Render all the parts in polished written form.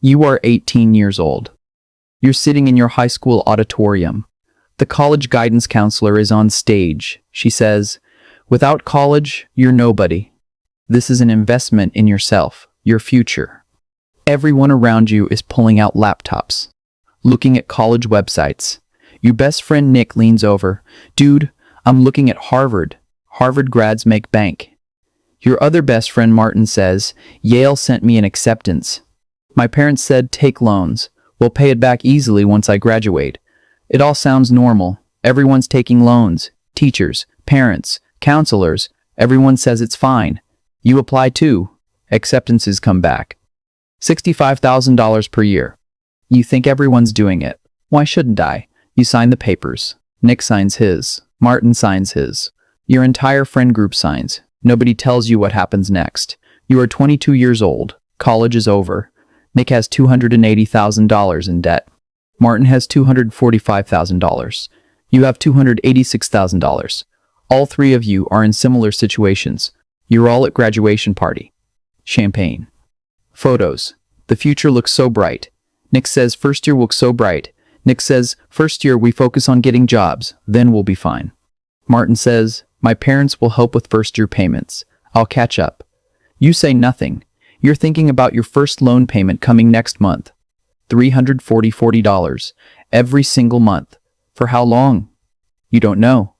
You are 18 years old. You're sitting in your high school auditorium. The college guidance counselor is on stage. She says, "Without college, you're nobody. This is an investment in yourself, your future." Everyone around you is pulling out laptops, looking at college websites. Your best friend Nick leans over. "Dude, I'm looking at Harvard. Harvard grads make bank." Your other best friend Martin says, "Yale sent me an acceptance. My parents said take loans. We'll pay it back easily once I graduate." It all sounds normal. Everyone's taking loans. Teachers, parents, counselors. Everyone says it's fine. You apply too. Acceptances come back. $65,000 per year. You think everyone's doing it. Why shouldn't I? You sign the papers. Nick signs his. Martin signs his. Your entire friend group signs. Nobody tells you what happens next. You are 22 years old. College is over. Nick has $280,000 in debt. Martin has $245,000. You have $286,000. All three of you are in similar situations. You're all at graduation party. Champagne. Photos. The future looks so bright. Nick says first year looks so bright. Nick says first year we focus on getting jobs, then we'll be fine. Martin says, "My parents will help with first year payments. I'll catch up." You say nothing. You're thinking about your first loan payment coming next month. $340 every single month. For how long? You don't know.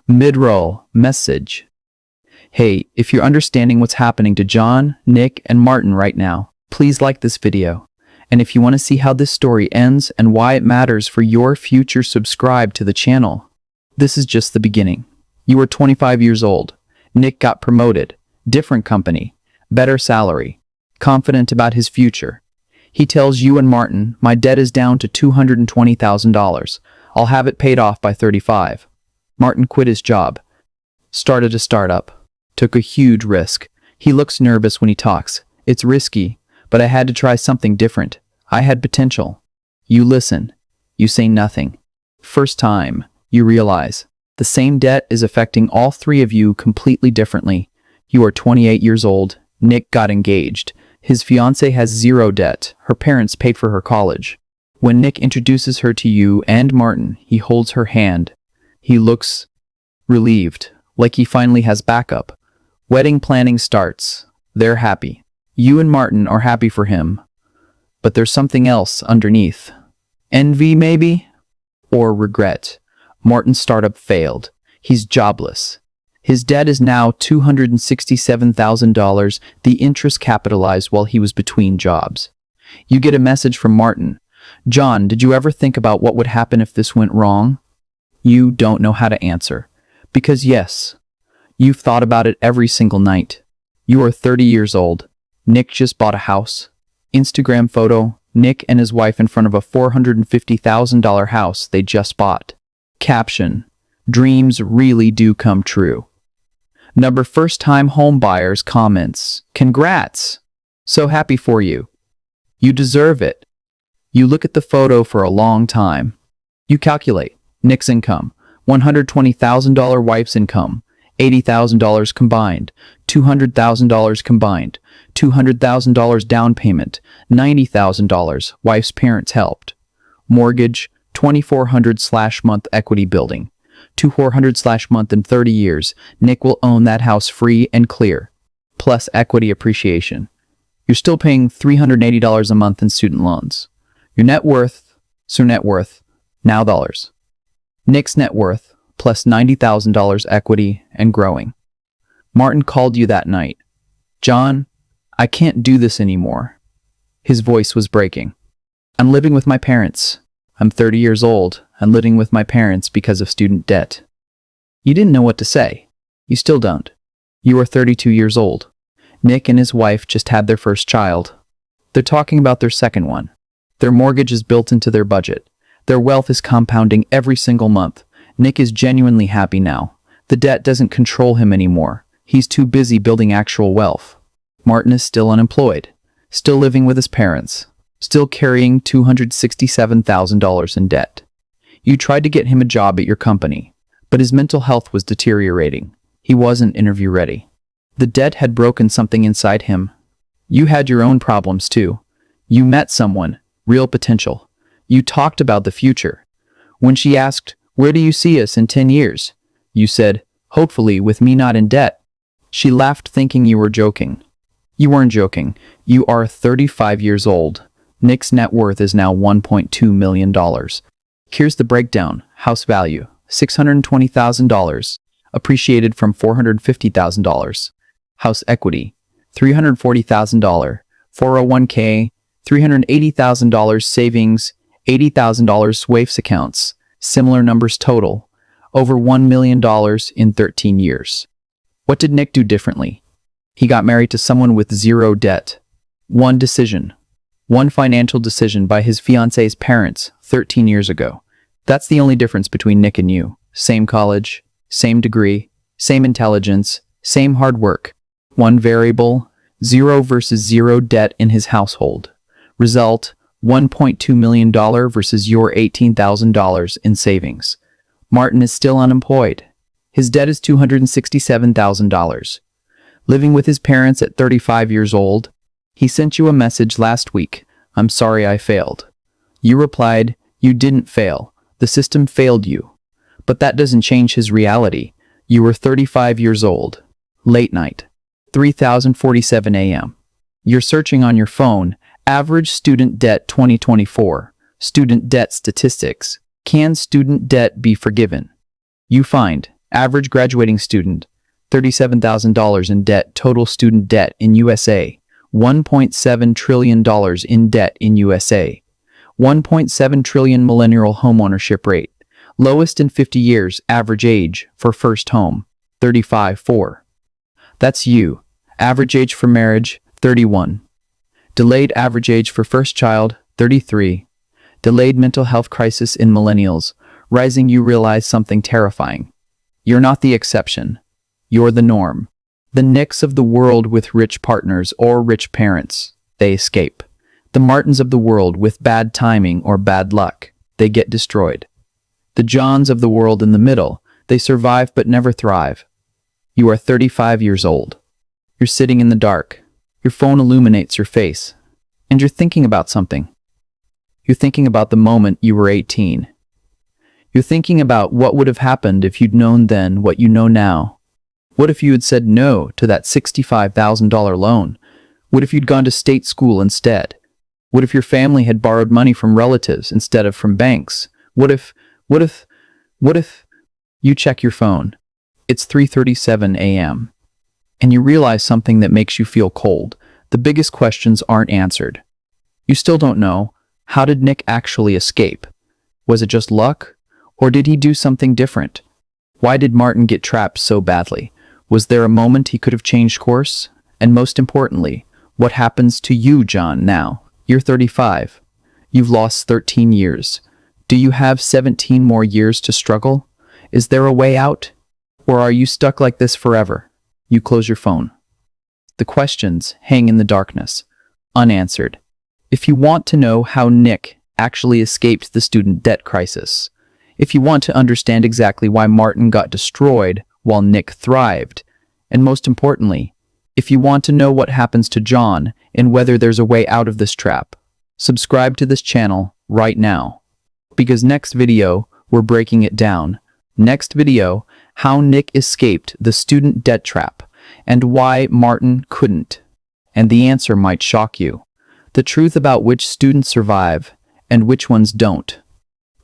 Mid-roll message. Hey, if you're understanding what's happening to John, Nick, and Martin right now, please like this video. And if you want to see how this story ends and why it matters for your future, subscribe to the channel. This is just the beginning. You were 25 years old. Nick got promoted. Different company. Better salary. Confident about his future. He tells you and Martin, "My debt is down to $220,000. I'll have it paid off by 35. Martin quit his job. Started a startup. Took a huge risk. He looks nervous when he talks. "It's risky, but I had to try something different. I had potential." You listen. You say nothing. First time, you realize the same debt is affecting all three of you completely differently. You are 28 years old. Nick got engaged. His fiancée has zero debt. Her parents paid for her college. When Nick introduces her to you and Martin, he holds her hand. He looks relieved, like he finally has backup. Wedding planning starts. They're happy. You and Martin are happy for him. But there's something else underneath. Envy, maybe? Or regret. Martin's startup failed. He's jobless. His debt is now $267,000, the interest capitalized while he was between jobs. You get a message from Martin. "John, did you ever think about what would happen if this went wrong?" You don't know how to answer. Because yes, you've thought about it every single night. You are 30 years old. Nick just bought a house. Instagram photo, Nick and his wife in front of a $450,000 house they just bought. Caption, "Dreams really do come true." Number first-time home buyers comments, "Congrats! So happy for you. You deserve it." You look at the photo for a long time. You calculate Nick's income, $120,000, wife's income, $80,000 combined, $200,000 combined, $200,000 down payment, $90,000, wife's parents helped. Mortgage, $2,400/month equity building. $2,400/month in 30 years, Nick will own that house free and clear, plus equity appreciation. You're still paying $380 a month in student loans. Your net worth, now dollars. Nick's net worth, plus $90,000 equity and growing. Martin called you that night. "John, I can't do this anymore." His voice was breaking. "I'm living with my parents. I'm 30 years old and living with my parents because of student debt." You didn't know what to say. You still don't. You are 32 years old. Nick and his wife just had their first child. They're talking about their second one. Their mortgage is built into their budget. Their wealth is compounding every single month. Nick is genuinely happy now. The debt doesn't control him anymore. He's too busy building actual wealth. Martin is still unemployed, still living with his parents, still carrying $267,000 in debt. You tried to get him a job at your company, but his mental health was deteriorating. He wasn't interview ready. The debt had broken something inside him. You had your own problems too. You met someone, real potential. You talked about the future. When she asked, "Where do you see us in 10 years?" you said, "Hopefully with me not in debt." She laughed thinking you were joking. You weren't joking. You are 35 years old. Nick's net worth is now $1.2 million. Here's the breakdown. House value, $620,000, appreciated from $450,000. House equity, $340,000. 401k, $380,000 savings, $80,000 SWAFES accounts. Similar numbers total. Over $1 million in 13 years. What did Nick do differently? He got married to someone with zero debt. One decision. One financial decision by his fiance's parents 13 years ago. That's the only difference between Nick and you. Same college, same degree, same intelligence, same hard work. One variable, zero versus zero debt in his household. Result, $1.2 million versus your $18,000 in savings. Martin is still unemployed. His debt is $267,000. Living with his parents at 35 years old. He sent you a message last week. "I'm sorry I failed." You replied, "You didn't fail. The system failed you." But that doesn't change his reality. You were 35 years old. Late night. 3:47 a.m. You're searching on your phone. Average student debt 2024. Student debt statistics. Can student debt be forgiven? You find average graduating student, $37,000 in debt. Total student debt in USA, $1.7 trillion in debt in USA. 1.7 trillion millennial homeownership rate. Lowest in 50 years. Average age for first home, 35.4. That's you. Average age for marriage, 31. Delayed average age for first child, 33. Delayed mental health crisis in millennials. Rising. You realize something terrifying. You're not the exception. You're the norm. The Nicks of the world with rich partners or rich parents, they escape. The Martins of the world with bad timing or bad luck, they get destroyed. The Johns of the world in the middle, they survive but never thrive. You are 35 years old. You're sitting in the dark. Your phone illuminates your face. And you're thinking about something. You're thinking about the moment you were 18. You're thinking about what would have happened if you'd known then what you know now. What if you had said no to that $65,000 loan? What if you'd gone to state school instead? What if your family had borrowed money from relatives instead of from banks? What if you check your phone? It's 3:37 a.m. and you realize something that makes you feel cold. The biggest questions aren't answered. You still don't know, how did Nick actually escape? Was it just luck? Or did he do something different? Why did Martin get trapped so badly? Was there a moment he could have changed course? And most importantly, what happens to you, John, now? You're 35. You've lost 13 years. Do you have 17 more years to struggle? Is there a way out? Or are you stuck like this forever? You close your phone. The questions hang in the darkness, unanswered. If you want to know how Nick actually escaped the student debt crisis, if you want to understand exactly why Martin got destroyed while Nick thrived, and most importantly, if you want to know what happens to John and whether there's a way out of this trap, subscribe to this channel right now. Because next video, we're breaking it down. Next video, how Nick escaped the student debt trap and why Martin couldn't. And the answer might shock you. The truth about which students survive and which ones don't.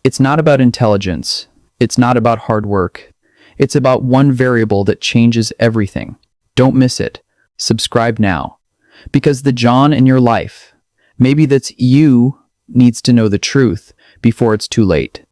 It's not about intelligence. It's not about hard work. It's about one variable that changes everything. Don't miss it. Subscribe now. Because the John in your life, maybe that's you, needs to know the truth before it's too late.